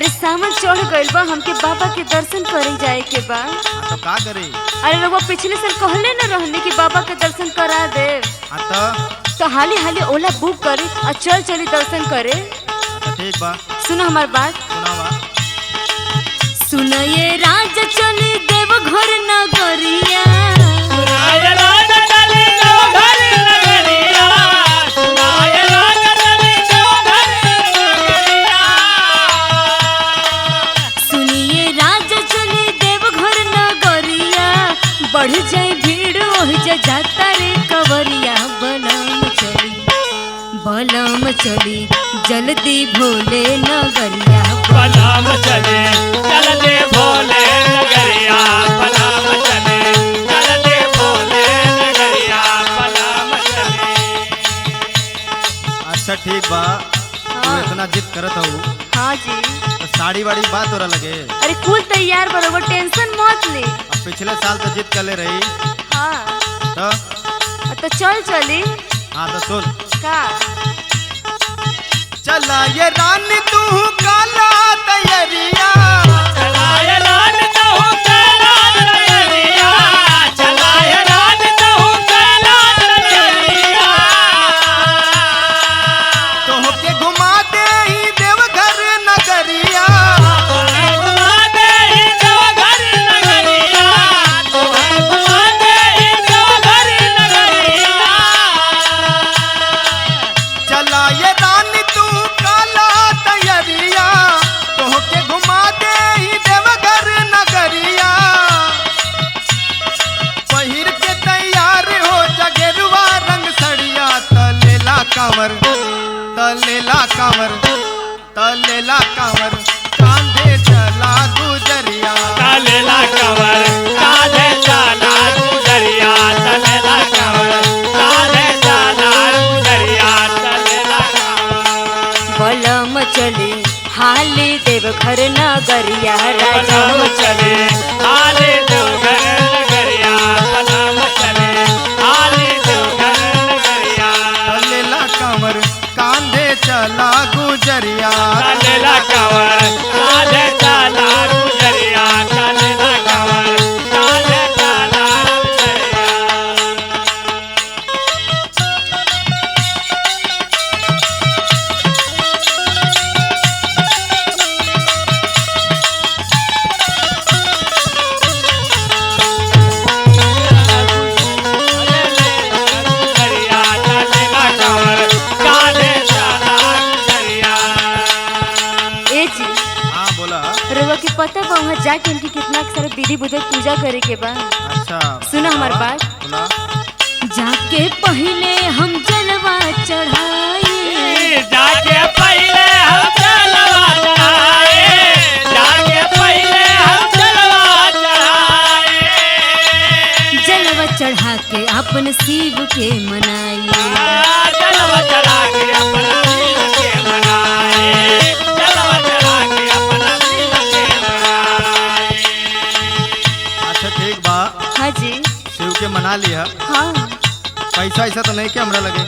अरे सावन चढ़ गइल बा, हमके बाबा के दर्शन करे जाए के बा। तो का करे? अरे रउआ पिछले साल कहले न रहनी कि बाबा के दर्शन करा दे। तो हाली हाली ओला बुक करे और चल चली दर्शन करे। ठीक बा, सुनो हमार बात। सुनावा। सुनो ये राज चली देव घर नगरिया, बढ़ जाए भीड़ हो जाता रे कवरिया। बलम चली जल्दी भोले नगरिया, बलम चले जल्दी भोले नगरिया, बलम चले जल्दी भोले नगरिया, बलम चले। अच्छा ठीक बा। तू इतना जिद करत हूँ। हाँ जी। तो साड़ी वाड़ी बात हो रहा लगे। अरे कुल तैयार बरोबर, टेंशन मत ले। पिछले साल तो जिद कर ले रही। हाँ तो चल चली। हाँ तो सुन का चला ये रानी तू काला तैयारिया, चला ये रानी तू काला तैयारिया, चला ये रानी तू काला तैयारिया। तो होके घुमा दे ही देवघर नगरिया, घुमा दे ही देवघर नगरिया, घुमा दे ही देवघर नगरिया। चला ये रानी तू काला तैयारिया, तो होके घुमा दे ही देवघर नगरिया। पहिर के तैयार हो जगेरुआ रंग सड़िया, तलेला कांवर तलेला कांवर तलेला कांवर, कांधे चला गुजरिया, तलेला कांवर कांधे चला गुजरिया, तलेला कांवर कांधे चला गुजरिया, तलेला कांवर। बलम चली हाली देव घर नगरिया, बलम चले हाली देवघर नगरिया, बलम चले हाली देवघर नगरिया, तलेला कांवर कांधे चला गुजरिया, तलेला कांवर कांधे चला गुजरिया, तलेला कांवर कांधे चला गुजरिया। ए जी हाँ बोला। रउआ के पता बा वहाँ जाके इनकी कितना सारा विधि बुद्धि पूजा करे के बा। अच्छा सुना हमार बात। बोला। जाके पहले हम जलवा चढ़ाई, जाके पहले हम जलवा चढ़ाए, जाके पहले हम जलवा चढ़ाए, जलवा चढ़ा के अपन शिव के मनाई। जलवा चढ़ा के अपना शिव के मनाए, जलवा चढ़ा के अपना शिव के मनाए। अच्छा ठीक बा, हाँ जी। शिव के मना लिया। हाँ पैसा ऐसा तो नहीं क्या हमरा लगे?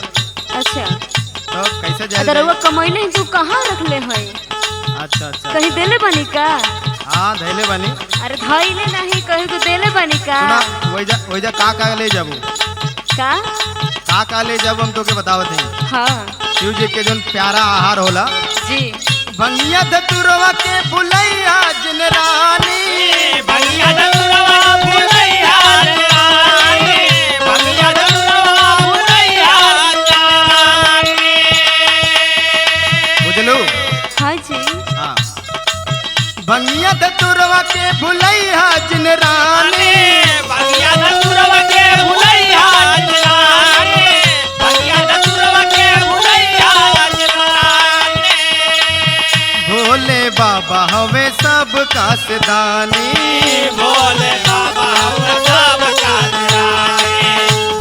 अच्छा, तो कैसे जाए? अगर रउआ कमैले तू कहाँ रखले है? अच्छा अच्छा कहीं देले बनी का? हाँ धैले बनी। अरे धैले नहीं, कहीं तो देले बनी का? सुना वैजा का ले जाबू? का ले जाबू हम तो के बतावत हैं। हाँ शिव जी के जोन प्यारा आहार होला, जी। भंगिया धतुरवा के फुलैया जिन रानी, भंगिया धतुरवा फुलैया रानी, भंगिया धतुरवा फुलैया रानी। बुझलू? हाँ जी। हाँ भंगिया धतुरवा के फुलैया जिन रानी, भंगिया धतुरवा के फुलैया रानी, भंगिया धतुरवा के फुलैया रानी। भोले बाबा हवे सब का सदानी, भोले बाबा हम सब का रानी,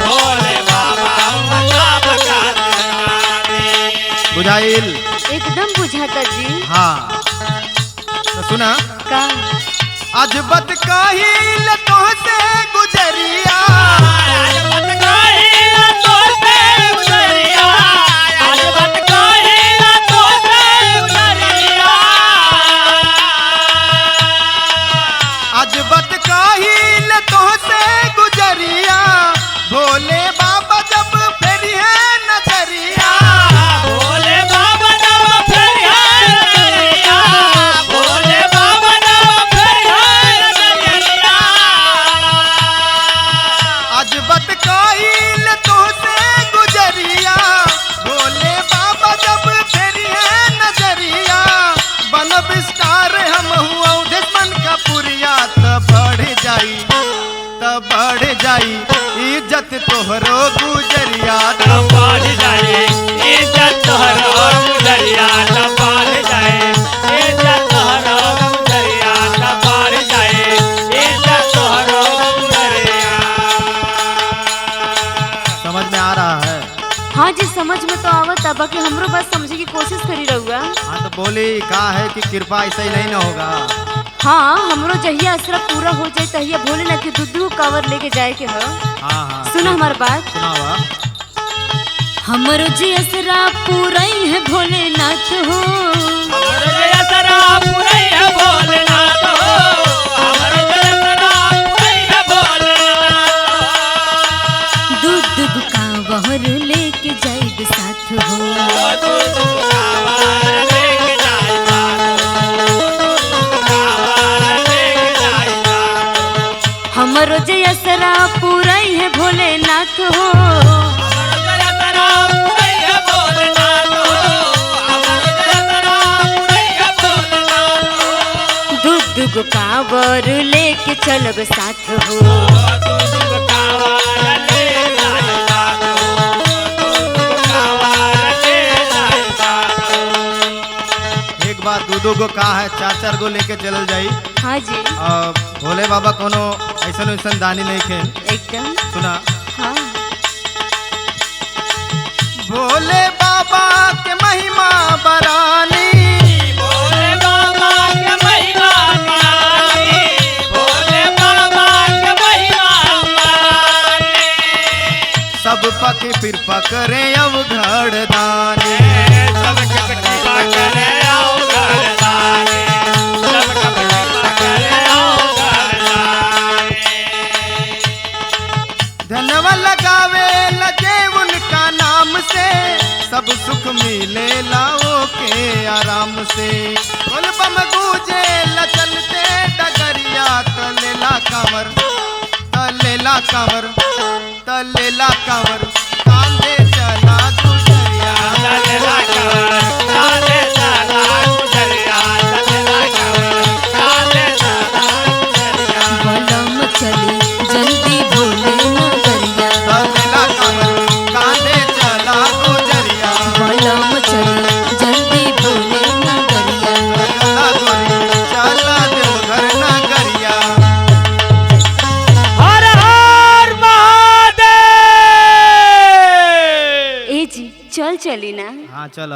भोले बाबा हम सब का रानी। बुझाइल? एकदम बुझाता जी। हाँ तो सुना। का आज बत काहिल तोहसे गुजरिया, आज बत काहिल तोहसे गुजरिया, आज बत काहिल तोहसे गुजरिया। बोली का है कि कृपा ऐसा ही नहीं ना होगा। हाँ हमरो जहिया असरा पूरा हो जाए तहिया भोलेनाथ के दूध कावर लेके जाए के हो। हाँ हाँ सुना हमार बात। सुनावा। हमरो जी असरा पूरा ही है भोलेनाथ हो। हमरो जयसरा पुरई है भोलेनाथ हो, हमरो जयसरा पुरई है भोलेनाथ। दूध कावर लेके जाए साथ हो। दूध कावर लेके जाए साथ हो, कावर लेके जाए साथ हो। हमरो जी असरा पूरा ही है भोलेनाथ हो। हमरो जयसरा पुरई है भोलेनाथ हो, हमरो जयसरा पुरई है भोलेनाथ हो। दूध कावर लेके चलब साथ हो। दूध कावर ले जाए साथ हो, दूध कावर ले जाए साथ हो। एक बात दो गो का है, चार चार गो लेके चलल जाई। हाँ जी भोले बाबा कोनो ऐसा वैसन दानी नहीं खे। एकदम। सुना। हाँ भोले बाबा के महिमा बरानी, भोले बाबा के महिमा बरानी, भोले बाबा के महिमा बरानी। सब पके फिर पकड़े अवघड़ दानी। सब कपटिया करे आओ घरदारे, सब कपटिया करे आओ घरदारे। धनवा लगावे लगे उनका नाम से, सब सुख मिले लाओ के आराम से। बोल बम गूंजे ल चलते डगरिया, तलेला कांवर तलेला कांवर तलेला कांवर, कांधे चला गुजरिया। चलेला कांवर, कांधे चला गुजरिया, चलेला कांवर, कांधे चला गुजरिया। बलम चली जल्दी भोले नगरिया। तलेला कांवर, कांधे चला गुजरिया। बलम चली जल्दी भोले नगरिया। चला गोरी चला देवघर नगरिया। हर हर महादेव। ए जी चल चली ना। हाँ चल।